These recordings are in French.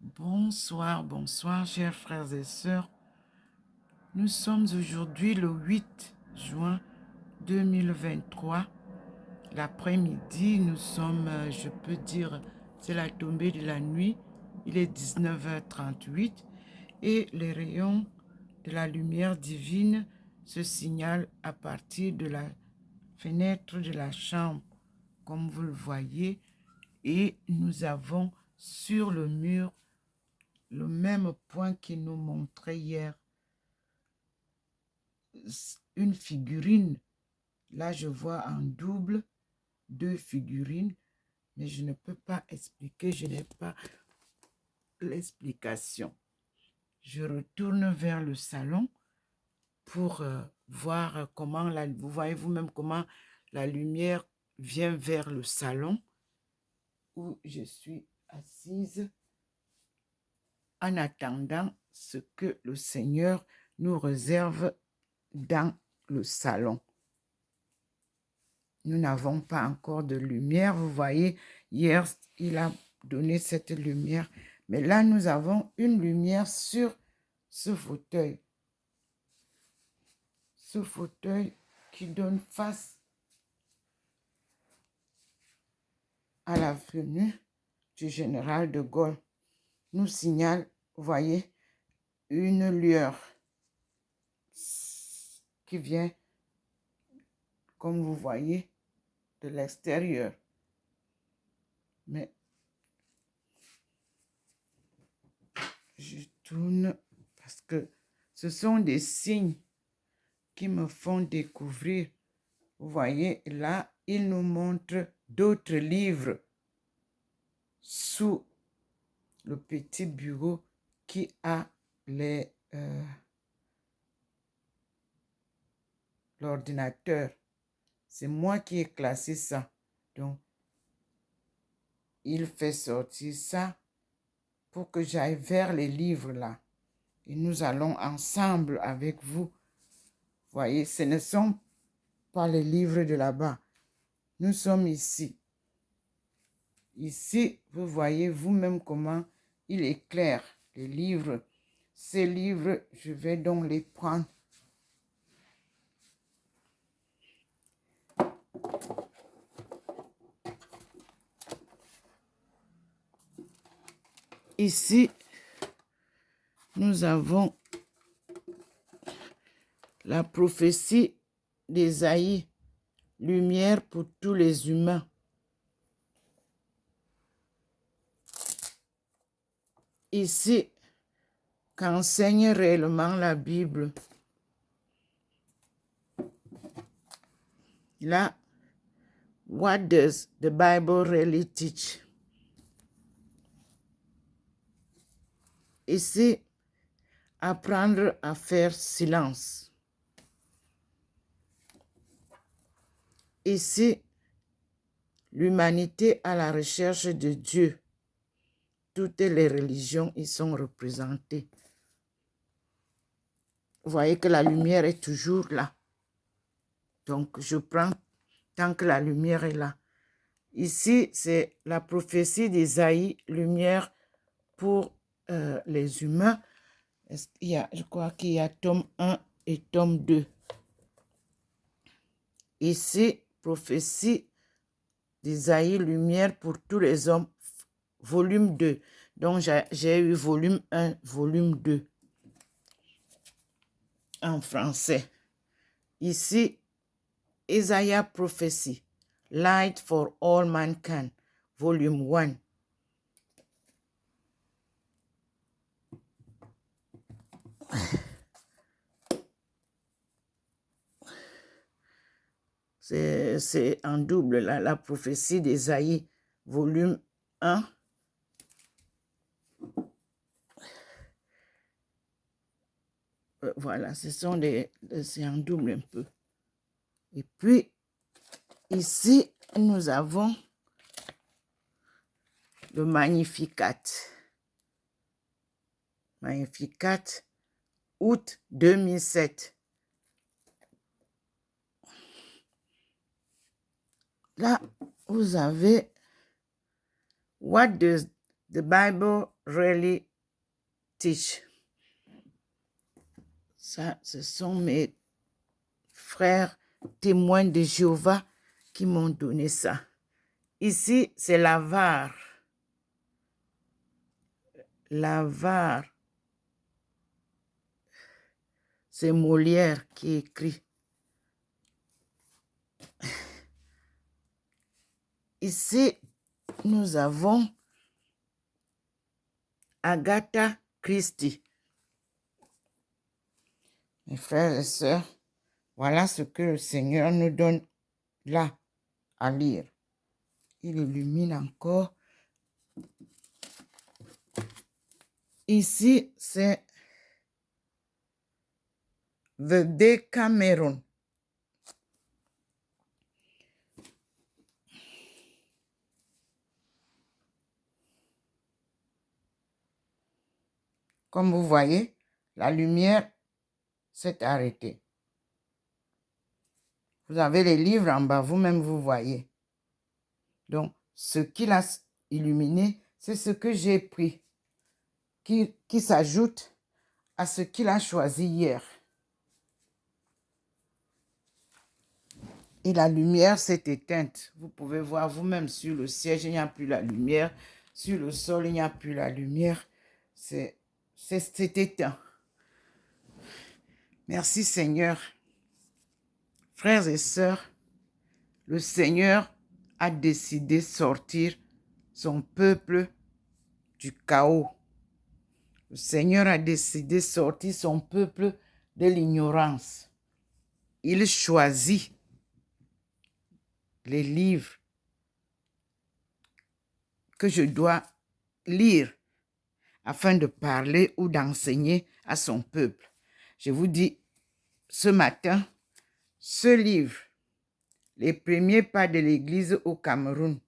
Bonsoir, bonsoir, chers frères et sœurs. Nous sommes aujourd'hui le 8 juin 2023. L'après-midi, nous sommes, je peux dire, c'est la tombée de la nuit. Il est 19h38 et les rayons de la lumière divine se signalent à partir de la fenêtre de la chambre, comme vous le voyez. Et nous avons sur le mur le même point qu'il nous montrait hier, une figurine. Là, je vois en double 2 figurines, mais je ne peux pas expliquer, je n'ai pas l'explication. Je retourne vers le salon pour voir comment, vous voyez vous-même comment la lumière vient vers le salon où je suis assise en attendant ce que le Seigneur nous réserve dans le salon. Nous n'avons pas encore de lumière. Vous voyez, hier, il a donné cette lumière. Mais là, nous avons une lumière sur ce fauteuil. Ce fauteuil qui donne face à l'avenue du général de Gaulle nous signale, vous voyez, une lueur qui vient, comme vous voyez, de l'extérieur. Mais je tourne parce que ce sont des signes qui me font découvrir. Vous voyez, là, il nous montre d'autres livres sous le petit bureau qui a l'ordinateur. C'est moi qui ai classé ça. Donc, il fait sortir ça pour que j'aille vers les livres là. Et nous allons ensemble avec vous. Voyez, ce ne sont pas les livres de là-bas. Nous sommes ici. Ici, vous voyez vous-même comment il éclaire les livres. Ces livres, je vais donc les prendre. Ici, nous avons la prophétie d'Ésaïe, lumière pour tous les humains. Ici, qu'enseigne réellement la Bible. Là, what does the Bible really teach? Ici, apprendre à faire silence. Ici, l'humanité à la recherche de Dieu. Toutes les religions y sont représentées. Vous voyez que la lumière est toujours là. Donc, je prends tant que la lumière est là. Ici, c'est la prophétie d'Ésaïe, lumière pour les humains. Je crois qu'il y a tome 1 et tome 2. Ici, prophétie d'Ésaïe, lumière pour tous les hommes, volume 2. Donc, j'ai eu volume 1, volume 2 en français. Ici, Isaiah Prophecy, Light for All Mankind, volume 1. C'est en double, la prophétie d'Ésaïe, volume 1. Voilà, c'est en double un peu. Et puis, ici, nous avons le Magnificat. Magnificat, août 2007. Là, vous avez What does The Bible really teach. Ça, ce sont mes frères témoins de Jéhovah qui m'ont donné ça. Ici, c'est l'avare. L'avare. C'est Molière qui écrit. Ici, nous avons Agatha Christie. Mes frères et sœurs, voilà ce que le Seigneur nous donne là à lire. Il illumine encore. Ici, c'est The Decameron. Comme vous voyez, la lumière s'est arrêtée. Vous avez les livres en bas, vous-même vous voyez. Donc, ce qu'il a illuminé, c'est ce que j'ai pris, qui s'ajoute à ce qu'il a choisi hier. Et la lumière s'est éteinte. Vous pouvez voir vous-même sur le siège, il n'y a plus la lumière. Sur le sol, il n'y a plus la lumière. C'est éteint. Merci Seigneur. Frères et sœurs, le Seigneur a décidé de sortir son peuple du chaos. Le Seigneur a décidé de sortir son peuple de l'ignorance. Il choisit les livres que je dois lire afin de parler ou d'enseigner à son peuple. Je vous dis, ce matin, ce livre, Les premiers pas de l'Église au Cameroun,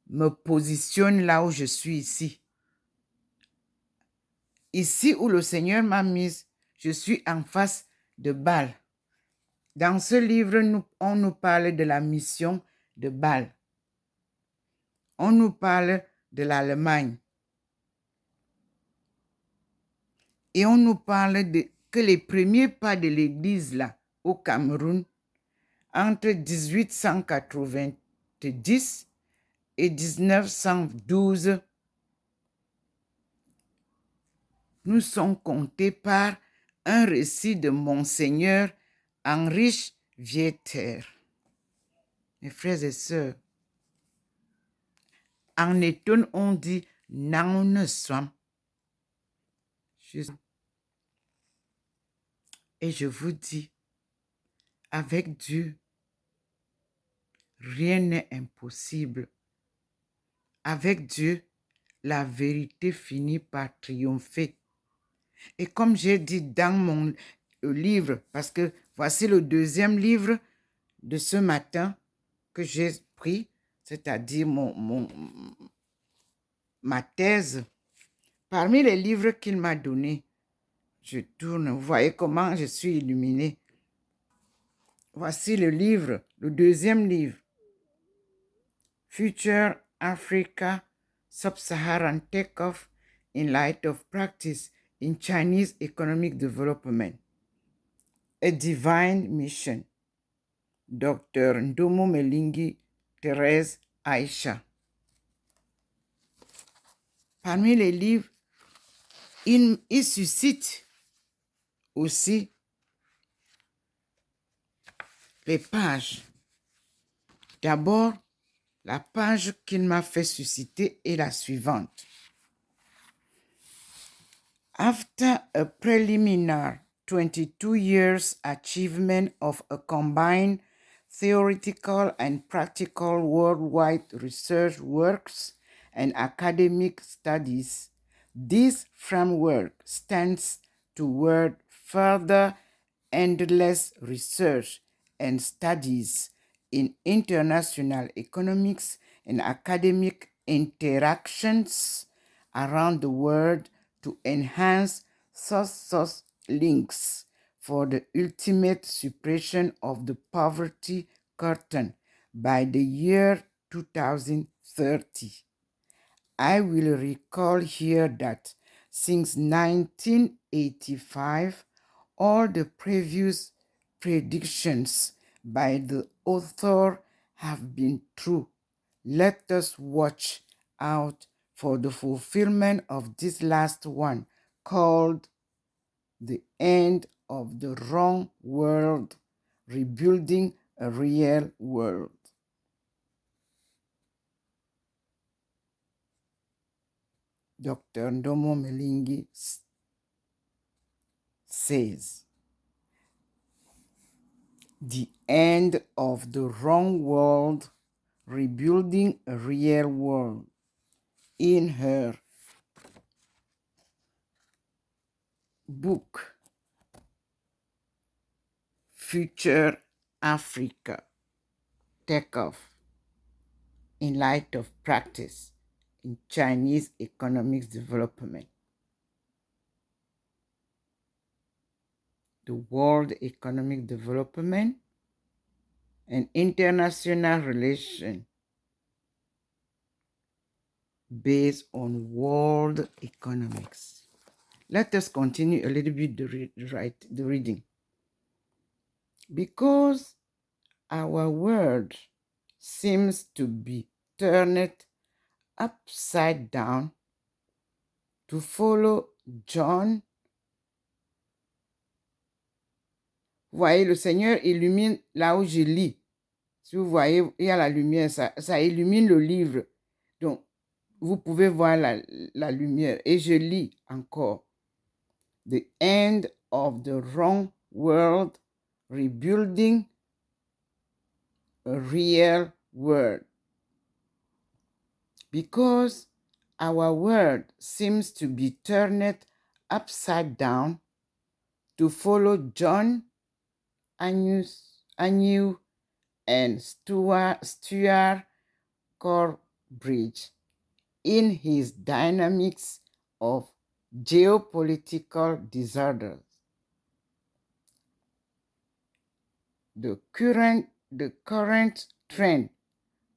me positionne là où je suis ici. Ici où le Seigneur m'a mise, je suis en face de Bâle. Dans ce livre, on nous parle de la mission de Bâle. On nous parle de l'Allemagne. Et on nous parle que les premiers pas de l'Église là, au Cameroun, entre 1890 et 1912, nous sont comptés par un récit de Monseigneur Henrich Vieter. Mes frères et sœurs, en étonne, on dit « Naon Swam ». Et je vous dis, avec Dieu, rien n'est impossible. Avec Dieu, la vérité finit par triompher. Et comme j'ai dit dans mon livre, parce que voici le deuxième livre de ce matin que j'ai pris, c'est-à-dire ma thèse. Parmi les livres qu'il m'a donnés, je tourne, vous voyez comment je suis illuminée. Voici le livre, le deuxième livre. Future Africa Sub-Saharan Takeoff in Light of Practice in Chinese Economic Development. A Divine Mission. Dr. Ndomo Melingui Thérèse Aïcha. Parmi les livres, il suscite aussi les pages. D'abord, la page qu'il m'a fait susciter est la suivante. After a preliminary 22 years achievement of a combined theoretical and practical worldwide research works and academic studies, this framework stands toward further endless research and studies in international economics and academic interactions around the world to enhance source links for the ultimate suppression of the poverty curtain by the year 2030. I will recall here that since 1985, all the previous predictions by the author have been true. Let us watch out for the fulfillment of this last one, called The End of the Wrong World, Rebuilding a Real World. Dr. Ndomo Melingui says, The End of the Wrong World, Rebuilding a Real World, in her book, Future Africa, Takeoff, in Light of Practice in Chinese Economic Development. The World Economic Development and International Relations based on world economics. Let us continue a little bit the reading. Because our world seems to be turned upside down to follow John. Vous voyez, le Seigneur illumine là où je lis. Si vous voyez, il y a la lumière, ça illumine le livre. Donc, vous pouvez voir la lumière. Et je lis encore. The End of the Wrong World, Rebuilding a Real World. Because our world seems to be turned upside down to follow John Agnew and Stuart Corbridge in his Dynamics of Geopolitical Disorders. The current trend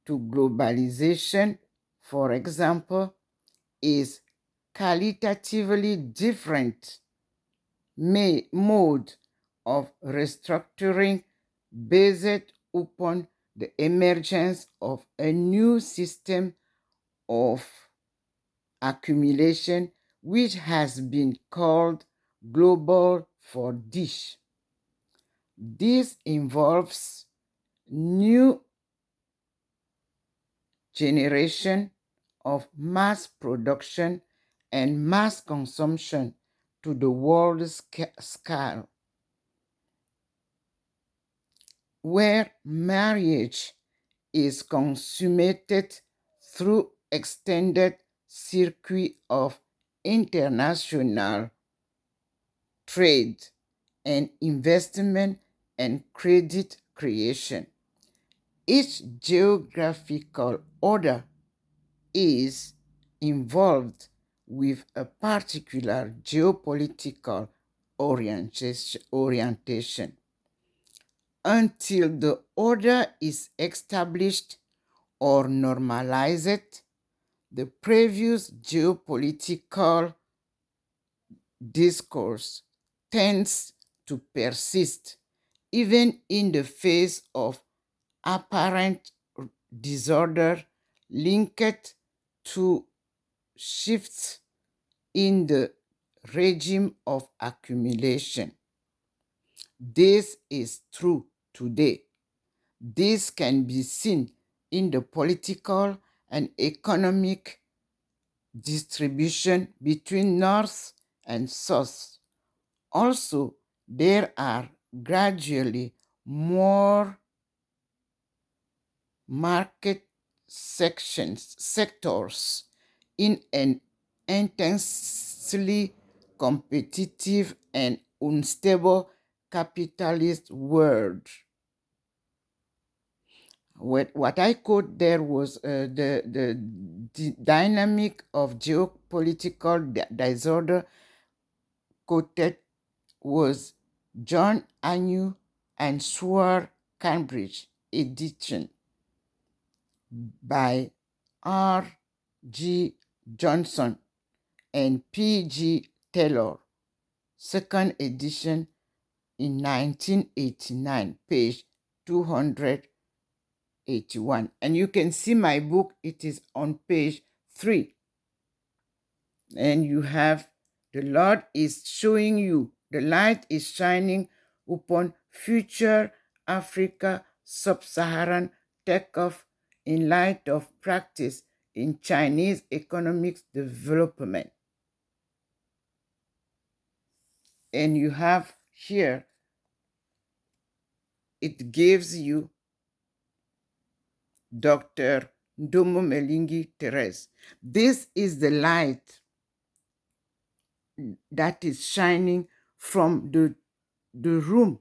to globalization, for example, is qualitatively different mode of restructuring based upon the emergence of a new system of accumulation which has been called global for dish. This involves new generation of mass production and mass consumption to the world scale, where marriage is consummated through extended circuit of international trade and investment and credit creation. Each geographical order is involved with a particular geopolitical orientation. Until the order is established or normalized, the previous geopolitical discourse tends to persist, even in the face of apparent disorder linked to shifts in the regime of accumulation. This is true today. This can be seen in the political and economic distribution between North and South. Also, there are gradually more market sectors in an intensely competitive and unstable capitalist world. What I quote there was the dynamic of geopolitical disorder quoted was John Agnew and Stuart Cambridge edition by R.G. Johnson and P.G. Taylor, second edition in 1989, page 281. And you can see my book, it is on page 3. And you have, the Lord is showing you, the light is shining upon future Africa sub-Saharan takeoff in light of practice in Chinese economic development. And you have here, it gives you Dr. Ndomo Melingui Thérèse. This is the light that is shining from the room,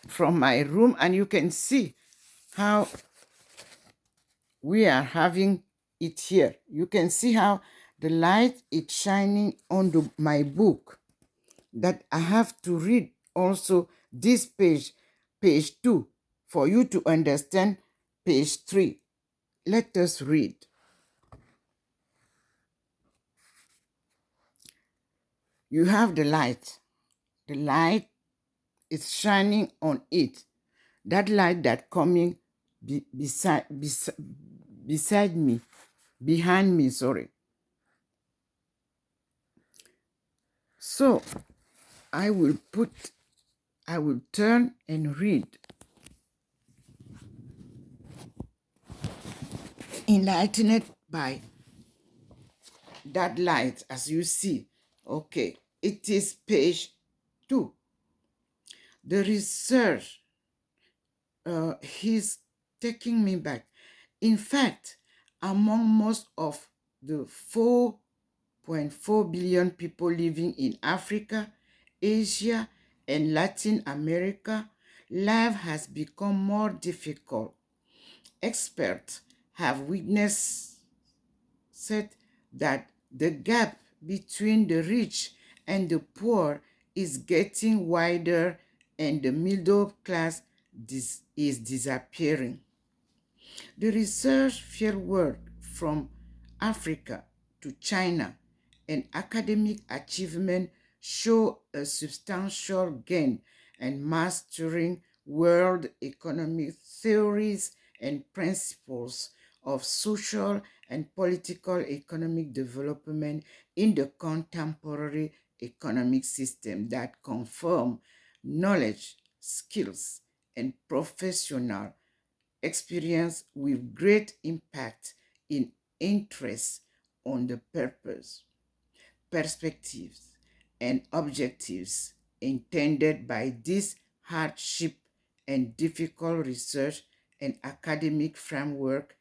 from my room, and you can see how we are having it here. You can see how the light is shining on my book, that I have to read also this page, page 2, for you to understand page 3. Let us read. You have the light. The light is shining on it. That light that coming beside me, behind me, sorry. So I will turn and read. Enlightened by that light, as you see. Okay, it is page 2. The research, he's taking me back. In fact, among most of the 4.4 billion people living in Africa, Asia, and Latin America, life has become more difficult. Experts have witnessed that the gap between the rich and the poor is getting wider and the middle class is disappearing. The research fieldwork from Africa to China and academic achievement show a substantial gain in mastering world economic theories and principles of social and political economic development in the contemporary economic system that confirm knowledge, skills, and professional experience with great impact in interest on the purpose, perspectives, and objectives intended by this hardship and difficult research and academic framework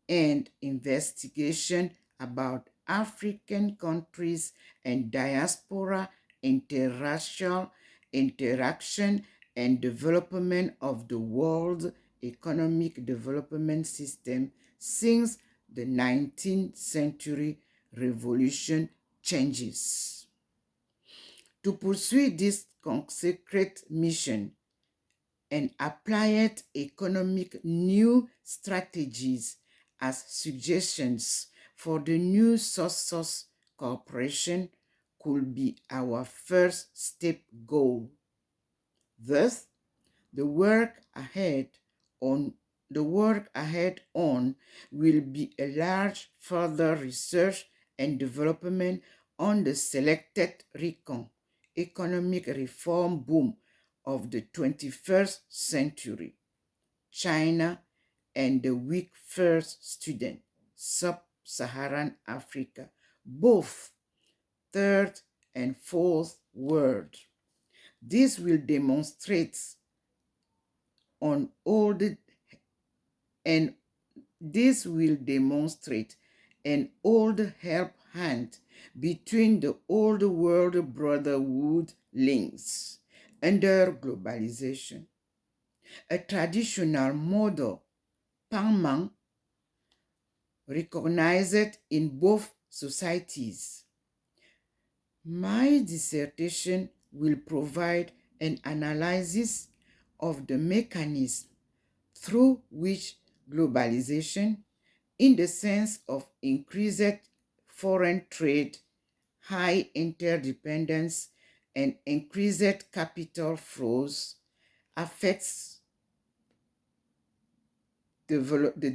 and investigation about African countries and diaspora interracial interaction and development of the world economic development system since the 19th century revolution changes. To pursue this consecrated mission and applied economic new strategies as suggestions for the new source cooperation could be our first step goal. Thus, the work ahead on will be a large further research and development on the selected recon economic reform boom of the 21st century, China and the weak first student, sub-Saharan Africa, both third and fourth world. This will demonstrate an old help hand between the old world brotherhood links under globalization. A traditional model, Pangmang, recognized in both societies. My dissertation will provide an analysis of the mechanism through which globalization in the sense of increased foreign trade, high interdependence, and increased capital flows, affects the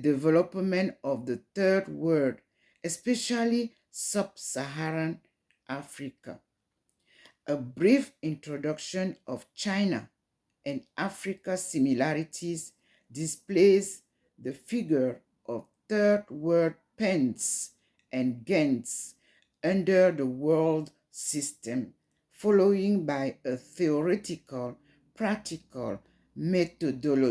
development of the third world, especially sub-Saharan Africa. A brief introduction of China and Africa's similarities displays the figure of third world pence and gens under the world system, following by a theoretical, practical methodology.